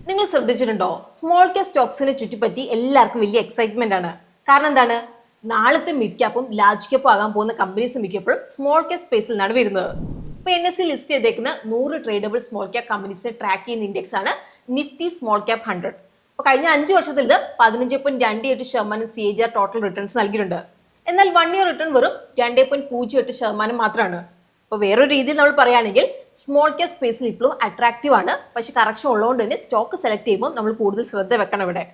നിങ്ങൾ ശ്രദ്ധിച്ചിട്ടുണ്ടോ? Small cap സ്റ്റോക്സിനെ ചുറ്റിപ്പറ്റി എല്ലാവർക്കും വലിയ എക്സൈറ്റ്മെന്റ് ആണ്. കാരണം എന്താണ്? നാളത്തെ മിഡ് ക്യാപ്പും ലാർജ് ക്യാപ്പും ആകാൻ പോകുന്ന കമ്പനീസ് മിക്കപ്പോഴും സ്മോൾ ക്യാപ് സ്പേസിൽ നിന്നാണ് വരുന്നത്. ഇപ്പൊ NSE ലിസ്റ്റ് ചെയ്തേക്കുന്ന 100 ട്രേഡബിൾ സ്മോൾ ക്യാപ് കമ്പനീസിനെ ട്രാക്ക് ചെയ്യുന്ന ഇൻഡെക്സ് ആണ് നിഫ്റ്റി സ്മോൾ ക്യാപ് 100. അപ്പൊ കഴിഞ്ഞ 5 വർഷത്തിൽ ഇത് 15.28% CAGR ടോട്ടൽ റിട്ടേൺസ് നൽകിയിട്ടുണ്ട്. എന്നാൽ 1 ഇയർ റിട്ടേൺ വെറും 2.08% മാത്രമാണ്. അപ്പോൾ വേറൊരു രീതിയിൽ നമ്മൾ പറയുകയാണെങ്കിൽ സ്മോൾ ക്യാപ് സ്പേസിൽ ഇപ്പോഴും അട്രാക്റ്റീവ് ആണ്. പക്ഷെ കറക്ഷൻ ഉള്ളതുകൊണ്ട് തന്നെ സ്റ്റോക്ക് സെലക്ട് ചെയ്യുമ്പോൾ നമ്മൾ കൂടുതൽ ശ്രദ്ധ വെക്കണം ഇവിടെ.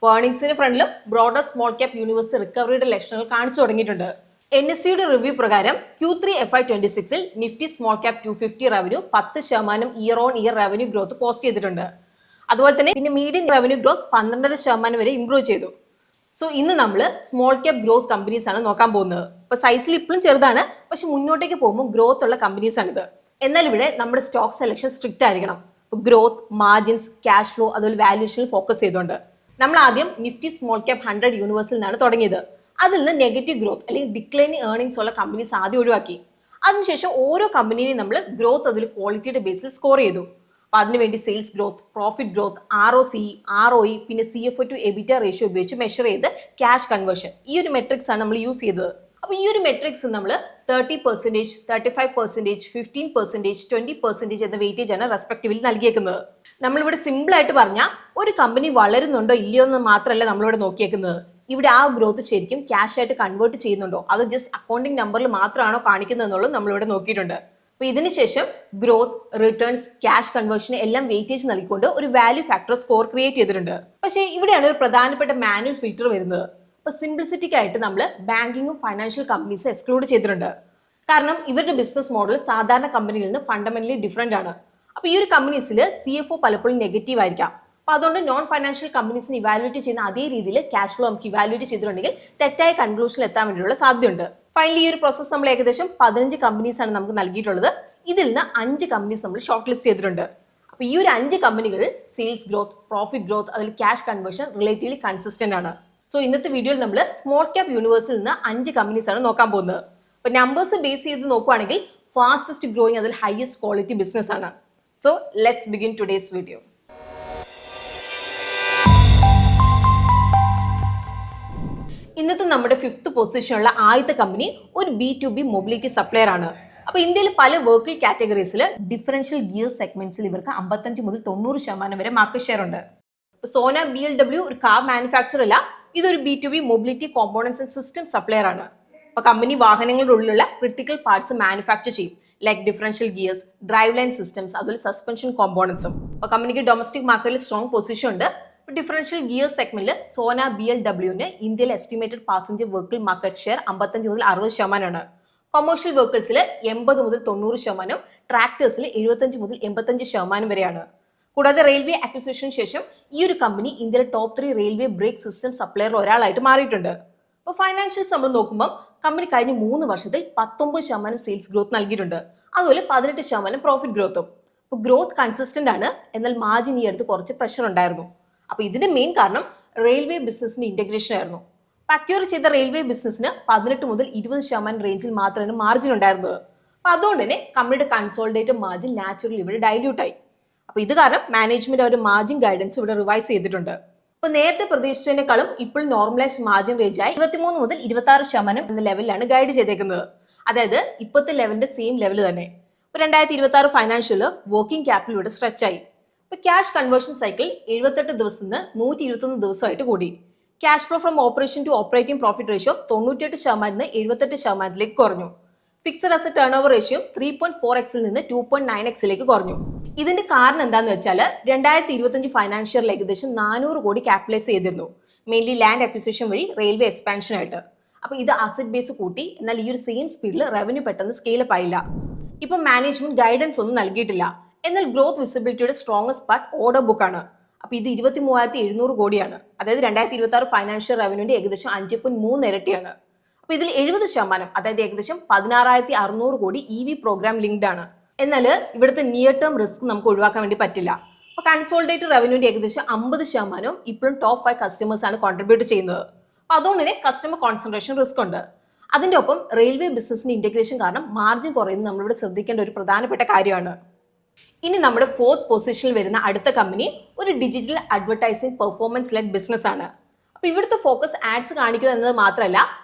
ഏർണിംഗ്സിന് ഫ്രണ്ടിലും ബ്രോഡർ സ്മോൾ ക്യാപ് യൂണിവേഴ്സ് റിക്കവറിയുടെ ലക്ഷണങ്ങൾ കാണിച്ചു തുടങ്ങിയിട്ടുണ്ട്. NSEയുടെ റിവ്യൂ പ്രകാരം Q3 FY26 Nifty small cap 250 revenue 10% year on year revenue growth post ചെയ്തിട്ടുണ്ട്. അതുപോലെ തന്നെ പിന്നെ മീഡിയൻ റവന്യൂ ഗ്രോത്ത് 12% വരെ ഇംപ്രൂവ് ചെയ്തു. സോ ഇന്ന് നമ്മൾ സ്മോൾ ക്യാപ് ഗ്രോത്ത് കമ്പനീസ് ആണ് നോക്കാൻ പോകുന്നത്. ഇപ്പൊ സൈസിൽ ഇപ്പോഴും ചെറുതാണ്, പക്ഷെ മുന്നോട്ടേക്ക് പോകുമ്പോൾ ഗ്രോത്ത് ഉള്ള കമ്പനീസ് ആണിത്. എന്നാൽ ഇവിടെ നമ്മുടെ സ്റ്റോക്ക് സെലക്ഷൻ സ്ട്രിക്റ്റ് ആയിരിക്കണം. ഗ്രോത്ത്, മാർജിൻസ്, ക്യാഷ് ഫ്ലോ, അതുപോലെ വാല്യൂഷനിൽ ഫോക്കസ് ചെയ്തുകൊണ്ട് നമ്മൾ ആദ്യം നിഫ്റ്റി സ്മോൾ ക്യാപ് 100 യൂണിവേഴ്സിൽ നിന്നാണ് തുടങ്ങിയത്. അതിൽ നിന്ന് നെഗറ്റീവ് ഗ്രോത്ത് അല്ലെങ്കിൽ ഡിക്ലൈനിങ് ഏർണിംഗ്സ് ഉള്ള കമ്പനീസ് ആദ്യം ഒഴിവാക്കി. അതിനുശേഷം ഓരോ കമ്പനിയെയും നമ്മൾ ഗ്രോത്ത് അതിൽ ക്വാളിറ്റിയുടെ ബേസിൽ സ്കോർ ചെയ്തു. അപ്പൊ അതിനുവേണ്ടി sales growth, profit growth, ROCE, ROE, പിന്നെ CFO to EBITDA റേഷ്യോ ഉപയോഗിച്ച് മെഷർ ചെയ്ത് ക്യാഷ് കൺവേർഷൻ, ഈ ഒരു മെട്രിക്സ് ആണ് നമ്മൾ യൂസ് ചെയ്തത്. അപ്പൊ ഈ ഒരു മെട്രിക്സ് നമ്മൾ 30%, 35%, 15%, 20% എന്ന വെയിറ്റേജ് ആണ് റെസ്പെക്റ്റീവിൽ നൽകിയേക്കുന്നത്. നമ്മളിവിടെ സിമ്പിൾ ആയിട്ട് പറഞ്ഞാൽ ഒരു കമ്പനി വളരുന്നുണ്ടോ ഇല്ലയോ എന്ന് മാത്രമല്ല നമ്മളിവിടെ നോക്കിയേക്കുന്നത്. ഇവിടെ ആ ഗ്രോത്ത് ശരിക്കും ക്യാഷ് ആയിട്ട് കൺവേർട്ട് ചെയ്യുന്നുണ്ടോ, അത് ജസ്റ്റ് അക്കൗണ്ടിങ് നമ്പറിൽ മാത്രമാണോ കാണിക്കുന്നത് എന്നുള്ളത് നമ്മളിവിടെ നോക്കിയിട്ടുണ്ട്. അപ്പൊ ഇതിനുശേഷം ഗ്രോത്ത്, റിട്ടേൺസ്, ക്യാഷ് കൺവേർഷൻ എല്ലാം വെയിറ്റേജ് നൽകിക്കൊണ്ട് ഒരു വാല്യൂ ഫാക്ടർ സ്കോർ ക്രിയേറ്റ് ചെയ്തിട്ടുണ്ട്. പക്ഷേ ഇവിടെയാണ് ഒരു പ്രധാനപ്പെട്ട മാനുവൽ ഫിൽറ്റർ വരുന്നത്. അപ്പൊ സിംപ്ലിസിറ്റിക്ക് ആയിട്ട് നമ്മൾ ബാങ്കിങ്ങും ഫൈനാൻഷ്യൽ കമ്പനീസും എക്സ്ക്ലൂഡ് ചെയ്തിട്ടുണ്ട്. കാരണം ഇവരുടെ ബിസിനസ് മോഡൽ സാധാരണ കമ്പനിയിൽ നിന്ന് ഫണ്ടമെന്റലി ഡിഫറെന്റ് ആണ്. അപ്പൊ ഈ ഒരു കമ്പനീസിൽ CFO പലപ്പോഴും നെഗറ്റീവ് ആയിരിക്കാം. അപ്പൊ അതുകൊണ്ട് നോൺ ഫൈനാൻഷ്യൽ കമ്പനീസിന് ഇവാലുവേറ്റ് ചെയ്യുന്ന അതേ രീതിയിൽ ക്യാഷ് ഫ്ലോ നമുക്ക് ഇവാലുവേറ്റ് ചെയ്തിട്ടുണ്ടെങ്കിൽ തെറ്റായ കൺക്ലൂഷനിൽ എത്താൻ വേണ്ടിയുള്ള സാധ്യതയുണ്ട്. ഫൈനലി ഈ ഒരു പ്രോസസ് നമ്മൾ ഏകദേശം 15 കമ്പനീസ് ആണ് നമുക്ക് നൽകിയിട്ടുള്ളത്. ഇതിൽ നിന്ന് 5 കമ്പനീസ് നമ്മൾ ഷോർട്ട് ലിസ്റ്റ് ചെയ്തിട്ടുണ്ട്. അപ്പൊ ഈ ഒരു 5 കമ്പനികൾ സെയിൽസ് ഗ്രോത്ത്, പ്രോഫിറ്റ് ഗ്രോത്ത്, അതിൽ ക്യാഷ് കൺവേർഷൻ റിലേറ്റീവ്ലി കൺസിസ്റ്റന്റ് ആണ്. സോ ഇന്നത്തെ വീഡിയോയിൽ നമ്മൾ സ്മോൾ ക്യാപ് യൂണിവേഴ്സിൽ നിന്ന് 5 കമ്പനീസ് ആണ് നോക്കാൻ പോകുന്നത്. അപ്പൊ നമ്പേഴ്സ് ബേസ് ചെയ്ത് നോക്കുവാണെങ്കിൽ ഫാസ്റ്റസ്റ്റ് ഗ്രോയിങ്, അതിൽ ഹയസ്റ്റ് ക്വാളിറ്റി ബിസിനസ് ആണ്. So let's begin today's video. ഇന്നത്തെ നമ്മുടെ 5th പൊസിഷനുള്ള ആദ്യത്തെ കമ്പനി ഒരു B2B മൊബിലിറ്റി സപ്ലയർ ആണ്. അപ്പൊ ഇന്ത്യയിൽ പല വെഹിക്കിൾ കാറ്റഗറീസിൽ ഡിഫറൻഷ്യൽ ഗിയർ സെഗ്മെന്റ്സിൽ ഇവർക്ക് 55 മുതൽ 90% വരെ മാർക്കറ്റ് ഷെയർ ഉണ്ട്. സോന BLW ഒരു കാർ മാനുഫാക്ചർ അല്ല, ഇതൊരു B2B mobility components and system supplier ആണ്. അപ്പൊ കമ്പനി വാഹനങ്ങളുടെ ഉള്ളിലുള്ള ക്രിട്ടിക്കൽ പാർട്സ് മാനുഫാക്ചർ ചെയ്യും, like differential gears, drive line systems, അതുപോലെ സസ്പെൻഷൻ കോമ്പോണൻസും. അപ്പൊ കമ്പനിക്ക് ഡൊമസ്റ്റിക് മാർക്കറ്റിൽ സ്ട്രോങ് പൊസിഷൻ ഉണ്ട്. ഡിഫറൻഷ്യൽ ഗിയർ സെഗ്മെന്റിൽ സോന BLWന് ഇന്ത്യയിൽ estimated passenger vehicle market share 55 മുതൽ 60% ആണ്. കൊമേഴ്ഷ്യൽ വെഹിക്കിൾസിൽ 80 മുതൽ 90%, ട്രാക്ടേഴ്സിൽ 75 മുതൽ 85% വരെയാണ്. കൂടാതെ റെയിൽവേ അക്വിസിഷന് ശേഷം ഈ ഒരു കമ്പനി ഇന്ത്യയിലെ ടോപ്പ് 3 റെയിൽവേ ബ്രേക്ക് സിസ്റ്റം സപ്ലയറിൽ ഒരാളായിട്ട് മാറിയിട്ടുണ്ട്. അപ്പോൾ ഫൈനാൻഷ്യൽസ് നമ്മൾ നോക്കുമ്പോൾ കമ്പനി കഴിഞ്ഞ 3 വർഷത്തിൽ 19% സെയിൽസ് ഗ്രോത്ത് നൽകിയിട്ടുണ്ട്. അതുപോലെ 18% പ്രോഫിറ്റ് ഗ്രോത്തും. അപ്പോൾ ഗ്രോത്ത് കൺസിസ്റ്റന്റ് ആണ്, എന്നാൽ മാർജിൻ ഈ അടുത്ത് കുറച്ച് പ്രഷർ ഉണ്ടായിരുന്നു. അപ്പൊ ഇതിന്റെ മെയിൻ കാരണം റെയിൽവേ ബിസിനസിന്റെ ഇന്റഗ്രേഷൻ ആയിരുന്നു. അക്വയർ ചെയ്ത റെയിൽവേ ബിസിനസിന് 18 മുതൽ 20% റേഞ്ചിൽ മാത്രമാണ് മാർജിൻ ഉണ്ടായിരുന്നത്. അപ്പൊ അതുകൊണ്ട് തന്നെ കമ്പനിയുടെ കൺസോളിഡേറ്റഡ് മാർജിൻ നാച്ചുറലി ഇവിടെ ഡൈല്യൂട്ട് ആയി. അപ്പൊ ഇത് കാരണം മാനേജ്മെന്റ് ഒരു മാർജിൻ ഗൈഡൻസ് ഇവിടെ റിവൈസ് ചെയ്തിട്ടുണ്ട്. അപ്പൊ നേരത്തെ പ്രതീക്ഷിച്ചതിനേക്കാളും ഇപ്പോൾ നോർമലൈസ്ഡ് മാർജിൻ റേഞ്ച് ആയി 23 മുതൽ 26% എന്ന ലെവലിലാണ് ഗൈഡ് ചെയ്തേക്കുന്നത്. അതായത് ഇപ്പോഴത്തെ ലെവലിന്റെ സെയിം ലെവൽ തന്നെ. ഇപ്പൊ 2026 ഫൈനാൻഷ്യൽ വർക്കിംഗ് ക്യാപിറ്റൽ ഇവിടെ സ്ട്രെച്ച് ആയി. ഇപ്പൊ ക്യാഷ് കൺവേർഷൻ സൈക്കിൾ 78 ദിവസത്തിൽ നിന്ന് 121 ദിവസമായിട്ട് കൂടി. Cash flow from operation to operating profit ratio 98% നിന്ന് 78% കുറഞ്ഞു. Fixed asset turnover ratio 3.4x നിന്ന് 2.9x കുറഞ്ഞു. ഇതിന്റെ കാരണം എന്താന്ന് വെച്ചാൽ 2025 ഫൈനാൻഷ്യൽ ഏകദേശം 400 കോടി ക്യാപിറ്റലൈസ് ചെയ്തിരുന്നു, മെയിൻലി ലാൻഡ് അക്വിസിഷൻ വഴി റെയിൽവേ എക്സ്പാൻഷൻ ആയിട്ട്. അപ്പൊ ഇത് അസറ്റ് ബേസ് കൂട്ടി, എന്നാൽ ഈ ഒരു സെയിം സ്പീഡിൽ റവന്യൂ പെട്ടെന്ന് സ്കെയിലപ്പ് ആയില്ല. ഇപ്പൊ മാനേജ്മെന്റ് ഗൈഡൻസ് ഒന്നും നൽകിയിട്ടില്ല. എന്നാൽ ഗ്രോത്ത് വിസിബിലിറ്റിയുടെ സ്ട്രോങ്സ്റ്റ് പാർട്ട് ഓർഡർ ബുക്ക് ആണ്. അപ്പൊ ഇത് 23,700 കോടിയാണ്. അതായത് 2026 ഫൈനാൻഷ്യൽ റവന്യൂന്റെ ഏകദേശം 5.3 ഇരട്ടിയാണ്. അപ്പൊ ഇതിൽ 70%, അതായത് ഏകദേശം 16,600 കോടി EV പ്രോഗ്രാം ലിങ്ക്ഡ് ആണ്. എന്നാൽ ഇവിടുത്തെ നിയർ ടേം റിസ്ക് നമുക്ക് ഒഴിവാക്കാൻ വേണ്ടി പറ്റില്ല. അപ്പൊ കൺസോളിഡേറ്റഡ് റവന്യൂന്റെ ഏകദേശം 50% ഇപ്പോഴും ടോപ്പ് 5 കസ്റ്റമേഴ്സ് ആണ് കോൺട്രിബ്യൂട്ട് ചെയ്യുന്നത്. അപ്പൊ അതുകൊണ്ട് തന്നെ കസ്റ്റമർ കോൺസെൻട്രേഷൻ റിസ്ക് ഉണ്ട്. അതിന്റെ ഒപ്പം റെയിൽവേ ബിസിനസിന്റെ ഇന്റഗ്രേഷൻ കാരണം മാർജിൻ കുറയുന്നത് നമ്മളിവിടെ ശ്രദ്ധിക്കേണ്ട ഒരു പ്രധാനപ്പെട്ട കാര്യമാണ്. ഇനി നമ്മുടെ ഫോർത്ത് പൊസിഷനിൽ വരുന്ന അടുത്ത കമ്പനി ഒരു digital advertising performance led business ആണ്. അപ്പൊ ഇവിടുത്തെ ഫോക്കസ് ആഡ്സ് കാണിക്കുക എന്നത് മാത്രമല്ല,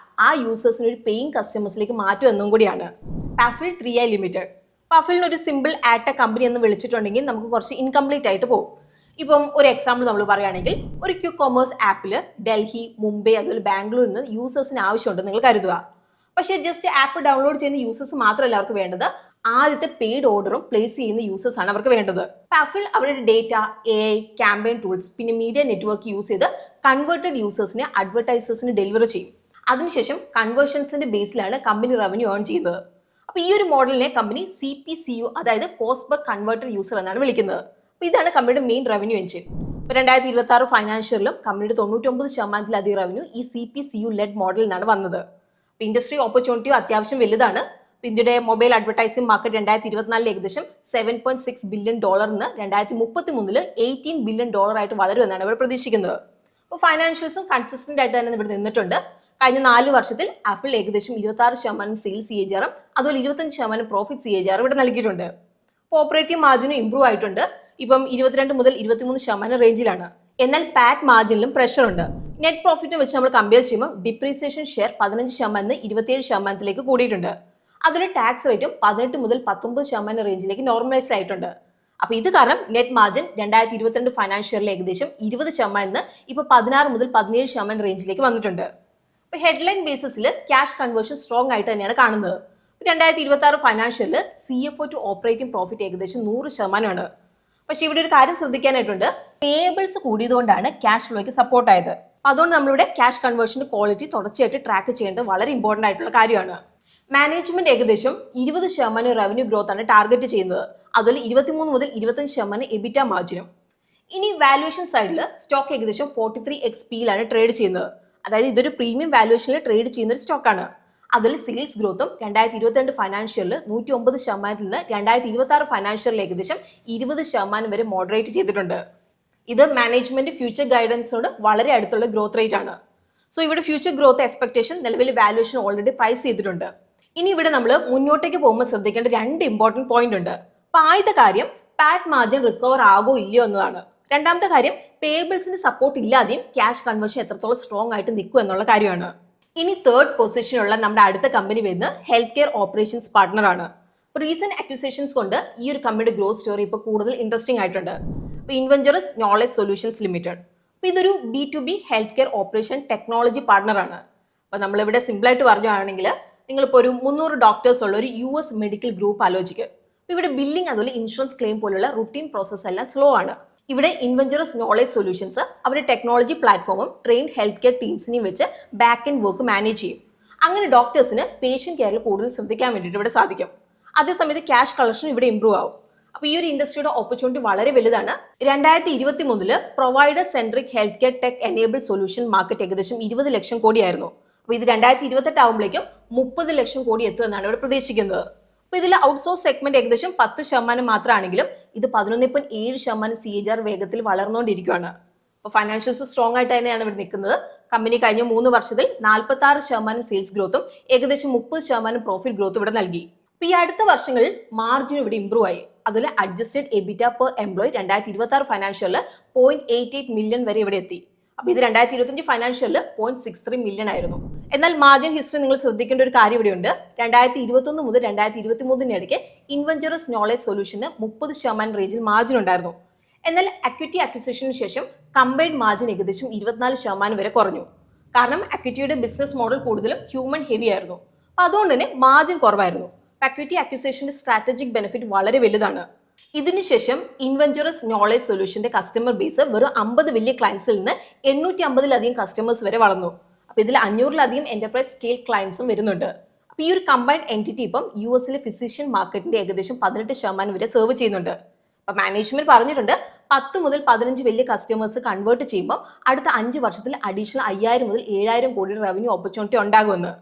ആ യൂസേഴ്സിന് ഒരു പേയിങ് കസ്റ്റമേഴ്സിലേക്ക് മാറ്റുക എന്നും കൂടിയാണ്. പാഫിൽ 3i ലിമിറ്റഡ്. പാഫിലിന് ഒരു സിമ്പിൾ ആഡ് കമ്പനി എന്ന് വിളിച്ചിട്ടുണ്ടെങ്കിൽ നമുക്ക് കുറച്ച് ഇൻകംപ്ലീറ്റ് ആയിട്ട് പോകും. ഇപ്പം ഒരു എക്സാമ്പിൾ നമ്മൾ പറയുകയാണെങ്കിൽ, ഒരു ക്വിക്ക് കൊമേഴ്സ് ആപ്പിൽ ഡൽഹി, മുംബൈ അതുപോലെ ബാംഗ്ലൂരിൽ നിന്ന് യൂസേഴ്സിന് ആവശ്യമുണ്ടെന്ന് നിങ്ങൾ കരുതുക. പക്ഷേ ജസ്റ്റ് ആപ്പ് ഡൗൺലോഡ് ചെയ്യുന്ന യൂസേഴ്സ് മാത്രമല്ല അവർക്ക് വേണ്ടത്, ആദ്യത്തെ പെയ്ഡ് ഓർഡറും പ്ലേസ് ചെയ്യുന്ന യൂസേഴ്സ് ആണ് അവർക്ക് വേണ്ടത്. പാഫിൽ അവരുടെ ഡേറ്റ, AI, ക്യാമ്പയിൻ ടൂൾസ്, പിന്നെ മീഡിയ നെറ്റ്വർക്ക് യൂസ് ചെയ്ത് കൺവേർട്ടഡ് യൂസേഴ്സിനെ അഡ്വർടൈസേഴ്സിന് ഡെലിവർ ചെയ്യും. അതിനുശേഷം കൺവേർഷൻസിന്റെ ബേസിലാണ് കമ്പനി റവന്യൂ ഏൺ ചെയ്യുന്നത്. അപ്പോൾ ഈ ഒരു മോഡലിനെ കമ്പനി CPCU, അതായത് കോസ്റ്റ് പെർ കൺവേർട്ടഡ് യൂസർ എന്നാണ് വിളിക്കുന്നത്. അപ്പോൾ ഇതാണ് കമ്പനിയുടെ മെയിൻ റവന്യൂ എഞ്ചിൻ. ഇപ്പോൾ 2026 ഫൈനാൻഷ്യലിലും കമ്പനിയുടെ 99% റവന്യൂ ഈ CPCU ലെഡ് മോഡലിൽ നിന്നാണ് വന്നത്. അപ്പോൾ ഇൻഡസ്ട്രി ഓപ്പർച്യൂണിറ്റിയും അത്യാവശ്യം വലുതാണ്. ഇന്ത്യയുടെ മൊബൈൽ അഡ്വർടൈസിംഗ് മാർക്കറ്റ് 2024 ഏകദേശം $7.6 ബില്യൺ 2033 $18 ബില്യൺ ആയിട്ട് വളരുമെന്നാണ് ഇവർ പ്രതീക്ഷിക്കുന്നത്. അപ്പോൾ ഫൈനാൻഷ്യൽസും കൺസിസ്റ്റന്റ് ആയിട്ട് തന്നെ ഇവിടെ നിന്നിട്ടുണ്ട്. കഴിഞ്ഞ 4 വർഷത്തിൽ ആപ്പിൾ ഏകദേശം 26% സെയിൽസ് CAGR, അതുപോലെ 25% പ്രോഫിറ്റ് CAGR ഇവിടെ നൽകിയിട്ടുണ്ട്. അപ്പോൾ ഓപ്പറേറ്റീവ് മാർജിനും ഇംപ്രൂവ് ആയിട്ടുണ്ട്. ഇപ്പം 22 മുതൽ 23% റേഞ്ചിലാണ്. എന്നാൽ പാറ്റ് മാർജിനിലും പ്രഷർ ഉണ്ട്. നെറ്റ് പ്രോഫിറ്റിനെ വെച്ച് നമ്മൾ കമ്പയർ ചെയ്യുമ്പോൾ ഡിപ്രീസിയേഷൻ ഷെയർ 15% 27% കൂടിയിട്ടുണ്ട്. അതിൽ ടാക്സ് റേറ്റും 18 മുതൽ 19% റേഞ്ചിലേക്ക് നോർമലൈസ് ആയിട്ടുണ്ട്. അപ്പൊ ഇത് കാരണം നെറ്റ് മാർജിൻ 2022 ഫൈനാൻഷ്യലിൽ ഏകദേശം 20% ഇപ്പൊ 16 മുതൽ 17% റേഞ്ചിലേക്ക് വന്നിട്ടുണ്ട്. ഇപ്പൊ ഹെഡ്ലൈൻ ബേസിസിൽ ക്യാഷ് കൺവേർഷൻ സ്ട്രോങ് ആയിട്ട് തന്നെയാണ് കാണുന്നത്. 2026 ഫൈനാൻഷ്യലിൽ CFO ടു ഓപ്പറേറ്റിംഗ് പ്രോഫിറ്റ് ഏകദേശം 100%. പക്ഷെ ഇവിടെ ഒരു കാര്യം ശ്രദ്ധിക്കാനായിട്ടുണ്ട്. പേയബിൾസ് കൂടിയതുകൊണ്ടാണ് ക്യാഷ് ഫ്ലോയ്ക്ക് സപ്പോർട്ട് ആയത്. അതുകൊണ്ട് നമ്മളിവിടെ ക്യാഷ് കൺവേർഷന്റെ ക്വാളിറ്റി തുടർച്ചയായിട്ട് ട്രാക്ക് ചെയ്യേണ്ടത് വളരെ ഇമ്പോർട്ടന്റ് ആയിട്ടുള്ള കാര്യമാണ്. മാനേജ്മെന്റ് ഏകദേശം 20% റവന്യൂ ഗ്രോത്ത് ആണ് ടാർഗറ്റ് ചെയ്യുന്നത്. അതുപോലെ 23 മുതൽ 25% എബിറ്റ മാർജിനും. ഇനി വാല്യുവേഷൻ സൈഡിൽ സ്റ്റോക്ക് ഏകദേശം 43x P-യിലാണ് ട്രേഡ് ചെയ്യുന്നത്. അതായത് ഇതൊരു പ്രീമിയം വാല്യുവേഷനിൽ ട്രേഡ് ചെയ്യുന്ന ഒരു സ്റ്റോക്കാണ്. അതിൽ സെയിൽസ് ഗ്രോത്തും 2022 ഫൈനാൻഷ്യലിൽ 109% നിന്ന് 2026 ഫൈനാൻഷ്യലിൽ ഏകദേശം 20% വരെ മോഡറേറ്റ് ചെയ്തിട്ടുണ്ട്. ഇത് മാനേജ്മെന്റ് ഫ്യൂച്ചർ ഗൈഡൻസോട് വളരെ അടുത്തുള്ള ഗ്രോത്ത് റേറ്റ് ആണ്. സോ ഇവിടെ ഫ്യൂച്ചർ ഗ്രോത്ത് എക്സ്പെക്ടേഷൻ നിലവിൽ വാല്യുവേഷൻ ഓൾറെഡി പ്രൈസ് ചെയ്തിട്ടുണ്ട്. ഇനി ഇവിടെ നമ്മൾ മുന്നോട്ടേക്ക് പോകുമ്പോൾ ശ്രദ്ധിക്കേണ്ട 2 ഇമ്പോർട്ടന്റ് പോയിന്റ് ഉണ്ട്. അപ്പൊ ആദ്യത്തെ കാര്യം പാറ്റ് മാർജിൻ റിക്കവർ ആകോ ഇല്ലയോ എന്നതാണ്. രണ്ടാമത്തെ കാര്യം പേബിൾസിന്റെ സപ്പോർട്ട് ഇല്ലാതെയും ക്യാഷ് കൺവേർഷൻ എത്രത്തോളം സ്ട്രോങ് ആയിട്ട് നിൽക്കും എന്നുള്ള കാര്യമാണ്. ഇനി തേർഡ് പൊസിഷനുള്ള നമ്മുടെ അടുത്ത കമ്പനി വരുന്നത് ഹെൽത്ത് കെയർ ഓപ്പറേഷൻസ് പാർട്ട്ണർ ആണ്. റീസെന്റ് അക്വിസിഷൻസ് കൊണ്ട് ഈ ഒരു കമ്പനിയുടെ ഗ്രോത്ത് സ്റ്റോറി ഇപ്പോൾ കൂടുതൽ ഇൻട്രസ്റ്റിംഗ് ആയിട്ടുണ്ട്. ഇപ്പൊ ഇൻവെഞ്ചറസ് നോളജ് സൊല്യൂഷൻസ് ലിമിറ്റഡ്. അപ്പൊ ഇതൊരു B2B health care operation technology partner ആണ്. അപ്പൊ നമ്മളിവിടെ സിമ്പിൾ ആയിട്ട് പറയുകയാണെങ്കിൽ, നിങ്ങളിപ്പോൾ ഒരു 300 ഡോക്ടേഴ്സ് ഉള്ള ഒരു US മെഡിക്കൽ ഗ്രൂപ്പ് ആലോചിക്കുക. ഇവിടെ ബില്ലിംഗ് അതുപോലെ ഇൻഷുറൻസ് ക്ലെയിം പോലുള്ള റുട്ടീൻ പ്രോസസ് എല്ലാം സ്ലോ ആണ്. ഇവിടെ ഇൻവെഞ്ചറസ് നോളജ് സൊല്യൂഷൻസ് അവരുടെ ടെക്നോളജി പ്ലാറ്റ്ഫോമും ട്രെയിൻഡ് ഹെൽത്ത് കെയർ ടീംസിനെയും വെച്ച് ബാക്ക് ആൻഡ് വർക്ക് മാനേജ് ചെയ്യും. അങ്ങനെ ഡോക്ടേഴ്സിന് പേഷ്യന്റ് കെയറിൽ കൂടുതൽ ശ്രദ്ധിക്കാൻ വേണ്ടിയിട്ട് ഇവിടെ സാധിക്കും. അതേസമയത്ത് ക്യാഷ് കളക്ഷൻ ഇവിടെ ഇംപ്രൂവ് ആവും. അപ്പൊ ഈ ഒരു ഇൻഡസ്ട്രിയുടെ ഓപ്പർച്യൂണിറ്റി വളരെ വലുതാണ്. 2023 provider centric health care tech enable solution market ഏകദേശം 20 ലക്ഷം കോടിയായിരുന്നു. അപ്പൊ ഇത് 2028 ആകുമ്പോഴേക്കും 30 ലക്ഷം കോടി എത്തുമെന്നാണ് ഇവിടെ പ്രതീക്ഷിക്കുന്നത്. അപ്പൊ ഇതിൽ ഔട്ട്സോഴ്സ് സെഗ്മെന്റ് ഏകദേശം 10% മാത്രമാണെങ്കിലും ഇത് 11.7% CAGR വേഗത്തിൽ വളർന്നുകൊണ്ടിരിക്കുകയാണ്. അപ്പൊ ഫൈനാൻഷ്യൽസ് സ്ട്രോങ് ആയിട്ട് തന്നെയാണ് ഇവിടെ നിൽക്കുന്നത്. കമ്പനി കഴിഞ്ഞ 3 വർഷത്തിൽ 46% സെയിൽസ് ഗ്രോത്തും ഏകദേശം 30% പ്രോഫിറ്റ് ഗ്രോത്തും ഇവിടെ നൽകി. അപ്പൊ ഈ അടുത്ത വർഷങ്ങളിൽ മാർജിൻ ഇവിടെ ഇംപ്രൂവ് ആയി. അതിൽ അഡ്ജസ്റ്റഡ് എബിറ്റ പെർ എംപ്ലോയി 2026 ഫൈനാൻഷ്യലിൽ 0.88 മില്യൺ വരെ ഇവിടെ എത്തി. അപ്പൊ ഇത് 2025 ഫൈനാൻഷ്യലിൽ 0.63 മില്യൺ ആയിരുന്നു. എന്നാൽ മാർജിൻ ഹിസ്റ്ററി നിങ്ങൾ ശ്രദ്ധിക്കേണ്ട ഒരു കാര്യം ഇവിടെയുണ്ട്. 2021 മുതൽ 2023 ഇടയ്ക്ക് ഇൻവെഞ്ചറസ് നോളജ് സൊല്യൂഷന് 30% റേഞ്ചിൽ മാർജിൻ ഉണ്ടായിരുന്നു. എന്നാൽ അക്വിറ്റി അക്വിസിഷന് ശേഷം കമ്പൈൻഡ് മാർജിൻ ഏകദേശം 24% വരെ കുറഞ്ഞു. കാരണം അക്വിറ്റിയുടെ ബിസിനസ് മോഡൽ കൂടുതലും ഹ്യൂമൻ ഹെവി ആയിരുന്നു. അപ്പൊ അതുകൊണ്ട് തന്നെ മാർജിൻ കുറവായിരുന്നു. അക്വിറ്റി അക്വിസിഷന്റെ സ്ട്രാറ്റജിക് ബെനിഫിറ്റ് വളരെ വലുതാണ്. ഇതിനുശേഷം ഇൻവെഞ്ചറസ് നോളജ് സൊല്യൂഷന്റെ കസ്റ്റമർ ബേസ് വെറും 50 വലിയ ക്ലയൻസിൽ നിന്ന് 850-ലധികം കസ്റ്റമേഴ്സ് വരെ വളർന്നു. അപ്പൊ ഇതിൽ 500-ലധികം എന്റർപ്രൈസ് സ്കെയിൽ ക്ലയൻസും വരുന്നുണ്ട്. അപ്പൊ ഈ ഒരു കമ്പൈൻഡ് എൻറ്റിറ്റി ഇപ്പം US ഫിസിഷ്യൻ മാർക്കറ്റിന്റെ ഏകദേശം 18% വരെ സെർവ് ചെയ്യുന്നുണ്ട്. അപ്പൊ മാനേജ്മെന്റ് പറഞ്ഞിട്ടുണ്ട് 10 മുതൽ 15 വലിയ കസ്റ്റമേഴ്സ് കൺവേർട്ട് ചെയ്യുമ്പോൾ അടുത്ത 5 വർഷത്തിൽ അഡീഷണൽ 5000 മുതൽ 7000 കോടി റവന്യൂ ഓപ്പർച്യൂണിറ്റി ഉണ്ടാകുമെന്ന്.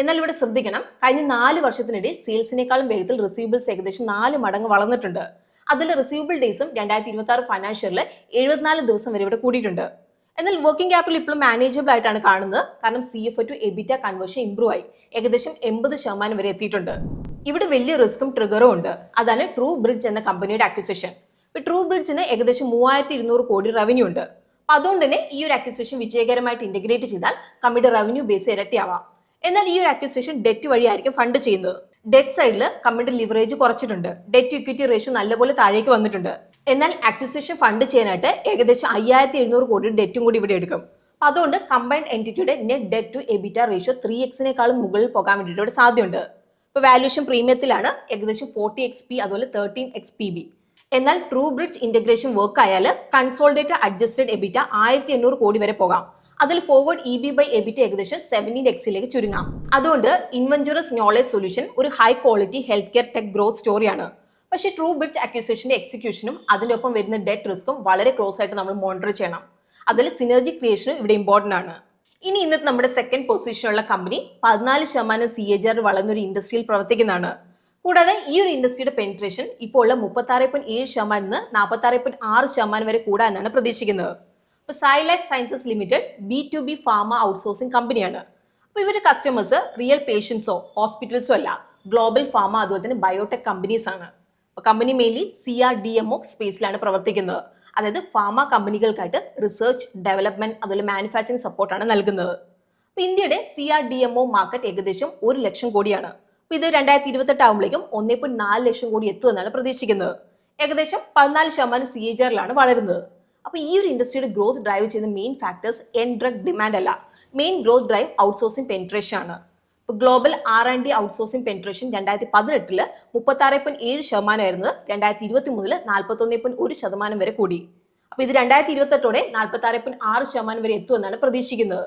എന്നാൽ ഇവിടെ ശ്രദ്ധിക്കണം, കഴിഞ്ഞ 4 വർഷത്തിനിടയിൽ സെയിൽസിനേക്കാളും വേഗത്തിൽ റിസീവബിൾസ് ഏകദേശം 4 മടങ്ങ് വളർന്നിട്ടുണ്ട്. അതിൽ റിസീവബിൾ ഡേയ്സും 2026 ഫൈനാൻഷ്യലിൽ 74 ദിവസം വരെ ഇവിടെ കൂടിയിട്ടുണ്ട്. എന്നാൽ വർക്കിംഗ് ക്യാപിറ്റൽ ഇപ്പോഴും മാനേജബിൾ ആയിട്ടാണ് കാണുന്നത്. കാരണം CFO ടു എബിറ്റ കൺവേർഷൻ ഇംപ്രൂവ് ആയി, ഏകദേശം 80% വരെ എത്തിയിട്ടുണ്ട്. ഇവിടെ വലിയ റിസ്ക്കും ട്രിഗറും ഉണ്ട്. അതാണ് ട്രൂ ബ്രിഡ്ജ് എന്ന കമ്പനിയുടെ അക്വിസിഷൻ. ട്രൂ ബ്രിഡ്ജിന് ഏകദേശം 3200 കോടി റവന്യൂ ഉണ്ട്. അതുകൊണ്ട് തന്നെ ഈ ഒരു അക്വിസിഷൻ വിജയകരമായിട്ട് ഇന്റഗ്രേറ്റ് ചെയ്താൽ കമ്പനിയുടെ റവന്യൂ ബേസ് ഇരട്ടിയാവാം. എന്നാൽ ഈ ഒരു അക്വിസിഷൻ ഡെറ്റ് വഴിയായിരിക്കും ഫണ്ട് ചെയ്യുന്നത്. ഡെറ്റ് സൈഡിൽ കമ്പനിയുടെ ലിവറേജ് കുറച്ചിട്ടുണ്ട്, ഡെറ്റ് ഇക്വിറ്റി റേഷ്യോ നല്ലപോലെ താഴേക്ക് വന്നിട്ടുണ്ട്. എന്നാൽ അക്വിസിഷൻ ഫണ്ട് ചെയ്യാനായിട്ട് ഏകദേശം 5700 കോടി ഡെറ്റും കൂടി ഇവിടെ എടുക്കും. അതുകൊണ്ട് കമ്പൈൻഡ് എൻറ്റിറ്റിയുടെ net debt to EBITDA ratio 3x മുകളിൽ പോകാൻ വേണ്ടിയിട്ട് ഇവിടെ സാധ്യതയുണ്ട്. ഇപ്പോൾ വാല്യൂഷൻ പ്രീമിയത്തിലാണ് ഏകദേശം 40xp അതുപോലെ 13xpb. എന്നാൽ ട്രൂ ബ്രിഡ്ജ് ഇന്റഗ്രേഷൻ വർക്ക് ആയാൽ കൺസോളിഡേറ്റ് അഡ്ജസ്റ്റഡ് എബിറ്റ 1800 കോടി വരെ പോകാം. അതിൽ ഫോർവേഡ് EB/EBITDA ഏകദേശം 17x ചുരുങ്ങാം. അതുകൊണ്ട് ഇൻവെഞ്ചറസ് നോളജ് സൊല്യൂഷൻ ഒരു high quality health care tech growth സ്റ്റോറിയാണ്. പക്ഷേ ട്രൂ ബ്രിഡ്ജ് അക്വിസിഷന്റെ എക്സിക്യൂഷനും അതിന്റെ ഒപ്പം വരുന്ന ഡെറ്റ് റിസ്ക്കും വളരെ ക്ലോസ് ആയിട്ട് നമ്മൾ മോണിറ്റർ ചെയ്യണം. അതിൽ സിനർജി ക്രിയേഷനും ഇവിടെ ഇമ്പോർട്ടന്റ് ആണ്. ഇനി ഇന്നത്തെ നമ്മുടെ സെക്കൻഡ് പൊസിഷനുള്ള കമ്പനി 14% CAGR വളർന്ന ഒരു ഇൻഡസ്ട്രിയിൽ പ്രവർത്തിക്കുന്നതാണ്. കൂടാതെ ഈ ഒരു ഇൻഡസ്ട്രിയുടെ പെനിട്രേഷൻ ഇപ്പോൾ ഉള്ള 36.7% നിന്ന് 46.6% വരെ കൂടാനാണ് പ്രതീക്ഷിക്കുന്നത്. ഇപ്പോൾ Sai life sciences limited B2B pharma outsourcing കമ്പനിയാണ്. അപ്പോൾ ഇവരുടെ കസ്റ്റമേഴ്സ് റിയൽ പേഷ്യൻസോ ഹോസ്പിറ്റൽസോ അല്ല, ഗ്ലോബൽ ഫാർമ അതുപോലെ തന്നെ ബയോടെക് കമ്പനീസ് ആണ്. അപ്പോൾ കമ്പനി മെയിൻലി CRDMO സ്പേസിലാണ് പ്രവർത്തിക്കുന്നത്. അതായത് ഫാർമ കമ്പനികൾക്കായിട്ട് റിസർച്ച് ഡെവലപ്മെന്റ് അതുപോലെ മാനുഫാക്ചറിംഗ് സപ്പോർട്ടാണ് നൽകുന്നത്. അപ്പോൾ ഇന്ത്യയുടെ CRDMO മാർക്കറ്റ് ഏകദേശം 1 ലക്ഷം കോടിയാണ്. അപ്പോൾ ഇത് 2028 ആകുമ്പോഴേക്കും 1.4 ലക്ഷം കോടി എത്തുമെന്നാണ് പ്രതീക്ഷിക്കുന്നത്. ഏകദേശം 14% CAGR വളരുന്നത്. അപ്പോൾ ഈ ഒരു ഇൻഡസ്ട്രിയുടെ ഗ്രോത്ത് ഡ്രൈവ് ചെയ്യുന്ന main factors end drug demand അല്ല, main growth drive outsourcing penetration ആണ്. ഇപ്പോൾ ഗ്ലോബൽ R&D ഔട്ട്സോഴ്സിംഗ് പെനിട്രേഷൻ 2018 36.7% ആയിരുന്നത് 2020 41.1% വരെ കൂടി. അപ്പോൾ ഇത് 2028 46.6% വരെ എത്തുമെന്നാണ് പ്രതീക്ഷിക്കുന്നത്.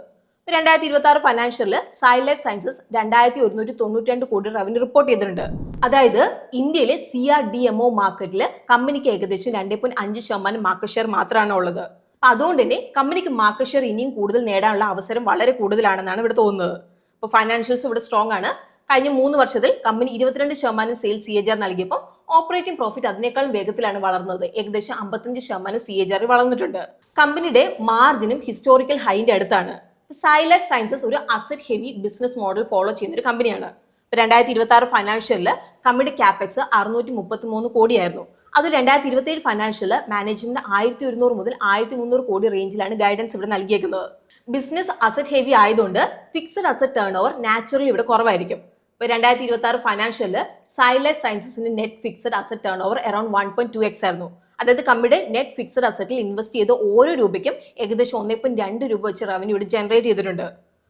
2026 ഫൈനാൻഷ്യലിൽ സൈ ലൈഫ് സയൻസസ് 2192 കോടി റവന്യൂ റിപ്പോർട്ട് ചെയ്തിട്ടുണ്ട്. അതായത് ഇന്ത്യയിലെ CRDMO മാർക്കറ്റിൽ കമ്പനിക്ക് ഏകദേശം 2.5% മാർക്കറ്റ് ഷെയർ മാത്രമാണ് ഉള്ളത്. അപ്പൊ അതുകൊണ്ട് തന്നെ കമ്പനിക്ക് മാർക്കറ്റ് ഷെയർ ഇനിയും കൂടുതൽ നേടാനുള്ള അവസരം വളരെ കൂടുതലാണെന്നാണ് ഇവിടെ തോന്നുന്നത്. ഇപ്പോൾ ഫൈനാൻഷ്യൽസ് ഇവിടെ സ്ട്രോങ് ആണ്. കഴിഞ്ഞ 3 വർഷത്തിൽ കമ്പനി 22% സെയിൽസ് CAGR നൽകിയപ്പോൾ ഓപ്പറേറ്റിംഗ് പ്രോഫിറ്റ് അതിനേക്കാളും വേഗത്തിലാണ് വളർന്നത്. ഏകദേശം 55% CAGR വളർന്നിട്ടുണ്ട്. കമ്പനിയുടെ മാർജിനും ഹിസ്റ്റോറിക്കൽ ഹൈന്റെ അടുത്താണ്. സൈ ലൈഫ് സയൻസസ് ഒരു asset heavy business model follow ചെയ്യുന്ന ഒരു കമ്പനിയാണ്. 2026 ഫൈനാൻഷ്യലിൽ കമ്പനിയുടെ ക്യാപെക്സ് 633 കോടിയായിരുന്നു. അത് 2027 ഫൈനാൻഷ്യലിൽ മാനേജ്മെന്റ് 1100 മുതൽ 1300 കോടി റേഞ്ചിലാണ് ഗൈഡൻസ് ഇവിടെ നൽകിയേക്കുന്നത്. ബിസിനസ് അസറ്റ് ഹെവി ആയതുകൊണ്ട് fixed asset turnover naturally ഇവിടെ കുറവായിരിക്കും. ഇപ്പോൾ 2026 ഫൈനാൻഷ്യലിൽ സൈ ലൈഫ് സയൻസസിന്റെ net fixed asset turnover around 1.2x ആയിരുന്നു. അതായത് കമ്പനിയുടെ നെറ്റ് ഫിക്സഡ് അസറ്റിൽ ഇൻവെസ്റ്റ് ചെയ്ത ഓരോ രൂപയ്ക്കും ഏകദേശം 1.2 രൂപ വെച്ച് റവന്യൂ ഇവിടെ ജനറേറ്റ് ചെയ്തിട്ടുണ്ട്.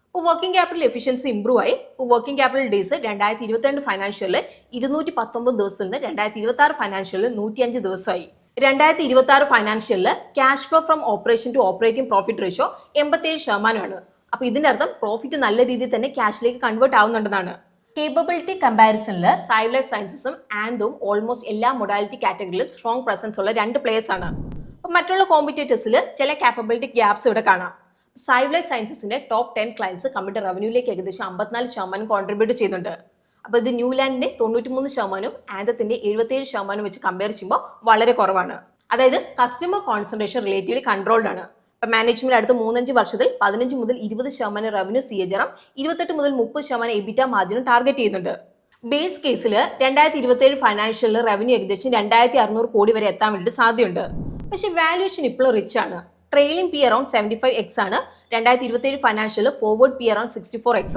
ഇപ്പോൾ വർക്കിംഗ് ക്യാപിറ്റൽ എഫിഷ്യൻസി ഇംപ്രൂവ് ആയി. ഇപ്പോൾ വർക്കിംഗ് ക്യാപിറ്റൽ ഡേയ്സ് 2022 ഫൈനാൻഷ്യലിൽ 219 ദിവസത്തിൽ നിന്ന് 2026 ഫൈനാൻഷ്യലിൽ 105 ദിവസമായി. 2026 ഫൈനാൻഷ്യലിൽ cash flow from operation to operating profit ratio 87% അപ്പോൾ ഇതിന്റെ അർത്ഥം പ്രോഫിറ്റ് നല്ല രീതിയിൽ തന്നെ ക്യാഷിലേക്ക് കൺവേർട്ട് ആവുന്നുണ്ടെന്നാണ്. കേപ്പബിലിറ്റി കമ്പാരിസണിൽ സൈ ലൈഫ് സയൻസസും ആൻഡും ഓൾമോസ്റ്റ് എല്ലാ മൊഡാലിറ്റി കാറ്റഗറിയിലും സ്ട്രോങ് പ്രസൻസ് ഉള്ള 2 പ്ലേയേഴ്സ് ആണ്. അപ്പോൾ മറ്റുള്ള കോമ്പറ്റേറ്റേഴ്സിൽ ചില കാപ്പബിലിറ്റി ഗ്യാപ്സ് ഇവിടെ കാണാം. സൈ ലൈഫ് സയൻസസിന്റെ ടോപ്പ് 10 ക്ലയൻസ് കമ്പനിയുടെ റവന്യൂലേക്ക് ഏകദേശം 54% കോൺട്രിബ്യൂട്ട് ചെയ്യുന്നുണ്ട്. അപ്പോൾ ഇത് ന്യൂലാൻഡിന്റെ 93%, ആൻഡത്തിന്റെ 77% വെച്ച് കമ്പയർ ചെയ്യുമ്പോൾ വളരെ കുറവാണ്. അതായത് കസ്റ്റമർ കോൺസെൻട്രേഷൻ റിലേറ്റീവ്ലി കൺട്രോൾഡ് ആണ്. ഇപ്പൊ മാനേജ്മെന്റ് അടുത്ത 3-5 വർഷത്തിൽ 15 മുതൽ 20% റവന്യൂ CAGR 28 മുതൽ 30% EBITDA മാർജിനും ടാർഗറ്റ് ചെയ്യുന്നുണ്ട്. ബേസ് കേസിൽ 2027 ഫൈനാൻഷ്യലിൽ റവന്യൂ ഏകദേശം 2600 കോടി വരെ എത്താൻ വേണ്ടി സാധ്യതയുണ്ട്. പക്ഷെ വാല്യൂഷൻ ഇപ്പോഴും റിച്ച് ആണ്. ട്രെയിലിംഗ് P അറൌണ്ട് 75x ആണ്. 2027 ഫൈനാൻഷ്യലിൽ ഫോർവേഡ് P അറൌണ്ട് 64x.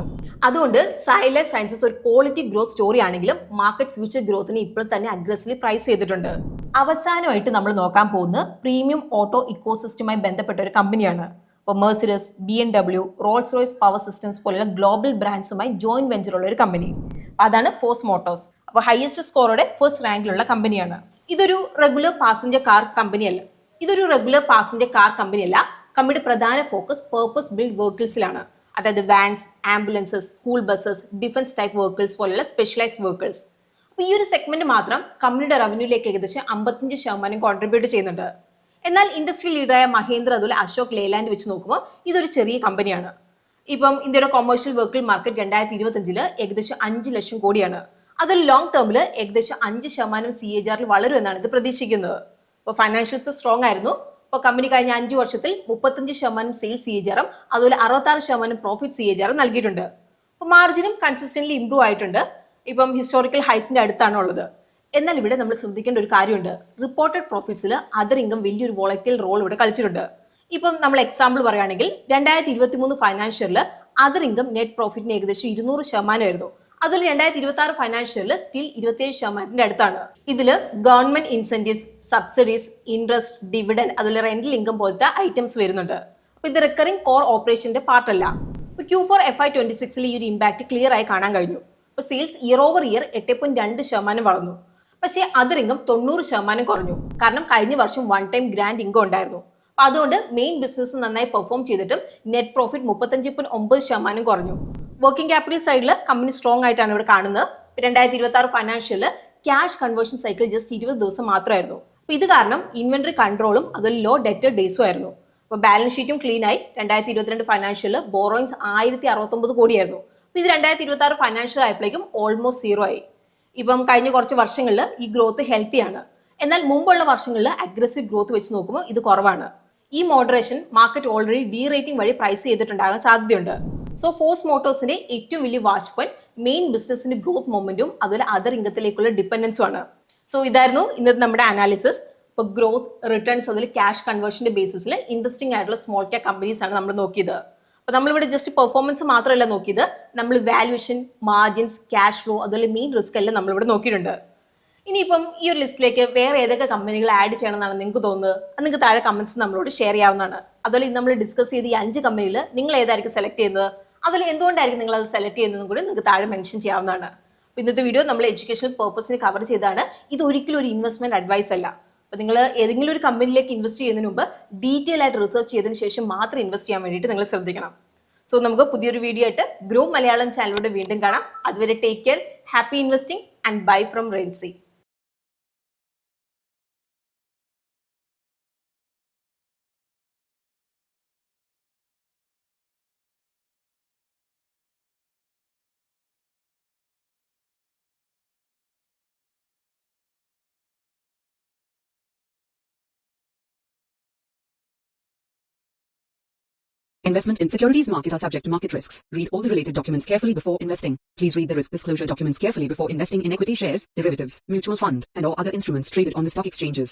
അതുകൊണ്ട് സൈ ലൈഫ് സയൻസസ് ഒരു ക്വാളിറ്റി ഗ്രോത്ത് സ്റ്റോറി ആണെങ്കിലും മാർക്കറ്റ് ഫ്യൂച്ചർ ഗ്രോത്തിന് ഇപ്പോൾ തന്നെ അഗ്രസീവ്ലി പ്രൈസ് ചെയ്തിട്ടുണ്ട്. അവസാനമായിട്ട് നമ്മൾ നോക്കാൻ പോകുന്നത് പ്രീമിയം ഓട്ടോ ഇക്കോസിസ്റ്റവുമായി ബന്ധപ്പെട്ട ഒരു കമ്പനിയാണ്. ഇപ്പോൾ Mercedes, BMW, Rolls Royce power systems പോലുള്ള ഗ്ലോബൽ ബ്രാൻഡ്സുമായി ജോയിന്റ് വെഞ്ചർ ഉള്ള ഒരു കമ്പനി. അതാണ് ഫോഴ്സ് മോട്ടോഴ്സ്. അപ്പോൾ ഹയസ്റ്റ് സ്കോറോടെ ഫസ്റ്റ് റാങ്കിലുള്ള കമ്പനിയാണ്. ഇതൊരു റെഗുലർ പാസഞ്ചർ കാർ കമ്പനിയല്ല. കമ്പനിയുടെ പ്രധാന ഫോക്കസ് പേർപ്പസ് ബിൽഡ് വെഹിക്കിൾസിലാണ്. അതായത് vans, ambulances, school buses, defence type vehicles പോലുള്ള സ്പെഷ്യലൈസ്ഡ് വെഹിക്കിൾസ്. അപ്പോൾ ഈ ഒരു സെഗ്മെന്റ് മാത്രം കമ്പനിയുടെ റവന്യൂലേക്ക് ഏകദേശം 55% കോൺട്രിബ്യൂട്ട് ചെയ്യുന്നുണ്ട്. എന്നാൽ ഇൻഡസ്ട്രി ലീഡറായ മഹേന്ദ്ര അതുപോലെ അശോക് ലേലാൻഡ് വെച്ച് നോക്കുമ്പോൾ ഇതൊരു ചെറിയ കമ്പനിയാണ്. ഇപ്പം ഇന്ത്യയുടെ കൊമേഴ്ഷ്യൽ വെഹിക്കിൾ മാർക്കറ്റ് 2025 ഏകദേശം 5 ലക്ഷം കോടിയാണ്. അതൊരു ലോങ് ടേമിൽ ഏകദേശം 5% CAGR വളരും എന്നാണ് ഇത് പ്രതീക്ഷിക്കുന്നത്. ഇപ്പോൾ ഫൈനാൻഷ്യൽസ് സ്ട്രോങ് ആയിരുന്നു. ഇപ്പോൾ കമ്പനി കഴിഞ്ഞ 5 വർഷത്തിൽ 35% സെയിൽസ് CAGR-ഉം അതുപോലെ 66% പ്രോഫിറ്റ് CAGR-ഉം നൽകിയിട്ടുണ്ട്. അപ്പോൾ മാർജിനും കൺസിസ്റ്റന്റ്ലി ഇംപ്രൂവ് ആയിട്ടുണ്ട്. ഇപ്പം ഹിസ്റ്റോറിക്കൽ ഹൈസിന്റെ അടുത്താണ് ഉള്ളത്. എന്നാൽ ഇവിടെ നമ്മൾ ശ്രദ്ധിക്കേണ്ട ഒരു കാര്യമുണ്ട്. റിപ്പോർട്ടഡ് പ്രോഫിറ്റ്സിൽ അതർ ഇൻകം വലിയൊരു വോളറ്റൈൽ റോൾ ഇവിടെ കളിച്ചിട്ടുണ്ട്. ഇപ്പം നമ്മൾ എക്സാമ്പിൾ പറയുകയാണെങ്കിൽ 2023 ഫൈനാൻഷ്യലിൽ അതർ ഇൻകം നെറ്റ് പ്രോഫിറ്റിന് ഏകദേശം 200% ആയിരുന്നു. അതുപോലെ 2026 ഫൈനാൻഷ്യലിൽ സ്റ്റിൽ 27% അടുത്താണ്. ഇതിൽ government incentives, subsidies, interest, dividend അതുപോലെ റെന്റൽ ഇൻകം പോലത്തെ ഐറ്റംസ് വരുന്നുണ്ട്. അപ്പൊ ഇത് റിക്കറിംഗ് കോർ ഓപ്പറേഷന്റെ പാർട്ടല്ല. ഇപ്പൊ Q4 FY26 ഈ ഒരു ഇമ്പാക്ട് ക്ലിയർ ആയി കാണാൻ കഴിഞ്ഞു. ഇപ്പൊ സെയിൽസ് ഇയർ ഓവർ ഇയർ 8.2% വളർന്നു. പക്ഷേ അതർ ഇൻകം 90% കുറഞ്ഞു. കാരണം കഴിഞ്ഞ വർഷം വൺ ടൈം ഗ്രാൻഡ് ഇൻകം ഉണ്ടായിരുന്നു. അപ്പൊ അതുകൊണ്ട് മെയിൻ ബിസിനസ് നന്നായി പെർഫോം ചെയ്തിട്ടും നെറ്റ് പ്രോഫിറ്റ് 35.9% കുറഞ്ഞു. വർക്കിംഗ് ക്യാപിറ്റൽ സൈഡിൽ കമ്പനി സ്ട്രോങ് ആയിട്ടാണ് ഇവിടെ കാണുന്നത്. 2026 ഫൈനാൻഷ്യലിൽ ക്യാഷ് കൺവേർഷൻ സൈക്കിൾ ജസ്റ്റ് 20 ദിവസം മാത്രമായിരുന്നു. അപ്പൊ ഇത് കാരണം ഇൻവെന്ററി കൺട്രോളും അതുപോലെ ലോ ഡെറ്റർ ഡേയ്സും ആയിരുന്നു. അപ്പൊ ബാലൻസ് ഷീറ്റും ക്ലീൻ ആയി. 2022 ഫൈനാൻഷ്യലിൽ ബോറോയിങ്സ് 1069 കോടിയായിരുന്നു. അപ്പൊ ഇത് 2026 ഫൈനാൻഷ്യൽ ആയപ്പോഴേക്കും ഓൾമോസ്റ്റ് സീറോ ആയി. ഇപ്പം കഴിഞ്ഞ കുറച്ച് വർഷങ്ങളിൽ ഈ ഗ്രോത്ത് ഹെൽത്തിയാണ്. എന്നാൽ മുമ്പുള്ള വർഷങ്ങളിൽ അഗ്രസീവ് ഗ്രോത്ത് വെച്ച് നോക്കുമ്പോൾ ഇത് കുറവാണ്. ഈ moderation market already D rating വഴി പ്രൈസ് ചെയ്തിട്ടുണ്ടാകാൻ സാധ്യതയുണ്ട്. സോ ഫോഴ്സ് മോട്ടോഴ്സിന്റെ ഏറ്റവും വലിയ വാച്ച് പോയിന്റ് മെയിൻ ബിസിനസിന്റെ ഗ്രോത്ത് മൊമെന്റും അതുപോലെ അതർ ഇൻകത്തിലേക്കുള്ള ഡിപ്പെൻഡൻസും ആണ്. സോ ഇതായിരുന്നു ഇന്നത്തെ നമ്മുടെ അനാലിസിസ്. ഇപ്പോൾ ഗ്രോത്ത്, റിട്ടേൺസ് അതുപോലെ ക്യാഷ് കൺവേർഷന്റെ ബേസിസിൽ ഇൻട്രസ്റ്റിംഗ് ആയിട്ടുള്ള സ്മോൾ ക്യാപ് കമ്പനീസ് ആണ് നമ്മൾ നോക്കിയത്. അപ്പോൾ നമ്മളിവിടെ ജസ്റ്റ് പെർഫോമൻസ് മാത്രമല്ല നോക്കിയത്, നമ്മൾ വാല്യൂഷൻ, മാർജിൻസ്, ക്യാഷ് ഫ്ലോ അതുപോലെ മെയിൻ റിസ്ക് എല്ലാം നമ്മളിവിടെ നോക്കിയിട്ടുണ്ട്. ഇനിയിപ്പം ഈ ഒരു ലിസ്റ്റിലേക്ക് വേറെ ഏതൊക്കെ കമ്പനികൾ ആഡ് ചെയ്യണമെന്നാണ് നിങ്ങൾക്ക് തോന്നുന്നത്? അത് നിങ്ങൾക്ക് താഴെ കമന്റ്സ് നമ്മളോട് ഷെയർ ചെയ്യാവുന്നതാണ്. അതുപോലെ ഇന്ന് നമ്മൾ ഡിസ്കസ് ചെയ്ത ഈ 5 കമ്പനിയിൽ നിങ്ങൾ ഏതായിരിക്കും സെലക്ട് ചെയ്യുന്നത്, അതുപോലെ എന്തുകൊണ്ടായിരിക്കും നിങ്ങൾ അത് സെലക്ട് ചെയ്യുന്നതും കൂടി നിങ്ങൾക്ക് താഴെ മെൻഷൻ ചെയ്യാവുന്നതാണ്. അപ്പോൾ ഇന്നത്തെ വീഡിയോ നമ്മൾ എഡ്യൂക്കേഷണൽ പർപ്പസിന് കവർ ചെയ്താണ്. ഇത് ഒരിക്കലും ഒരു ഇൻവെസ്റ്റ്മെന്റ് അഡ്വൈസ് അല്ല. അപ്പോൾ നിങ്ങൾ ഏതെങ്കിലും ഒരു കമ്പനിയിലേക്ക് ഇൻവെസ്റ്റ് ചെയ്യുന്നതിന് മുമ്പ് ഡീറ്റെയിൽ ആയിട്ട് റിസർച്ച് ചെയ്തതിന് ശേഷം മാത്രം ഇൻവെസ്റ്റ് ചെയ്യാൻ വേണ്ടിയിട്ട് നിങ്ങൾ ശ്രദ്ധിക്കണം. സോ നമുക്ക് പുതിയൊരു വീഡിയോ ആയിട്ട് ഗ്രോ മലയാളം ചാനലിലൂടെ വീണ്ടും കാണാം. അതുവരെ take care, happy investing and bye from Rency. Investment in securities market are subject to market risks. Read all the related documents carefully before investing. Please read the risk disclosure documents carefully before investing in equity shares, derivatives, mutual fund, and or other instruments traded on the stock exchanges.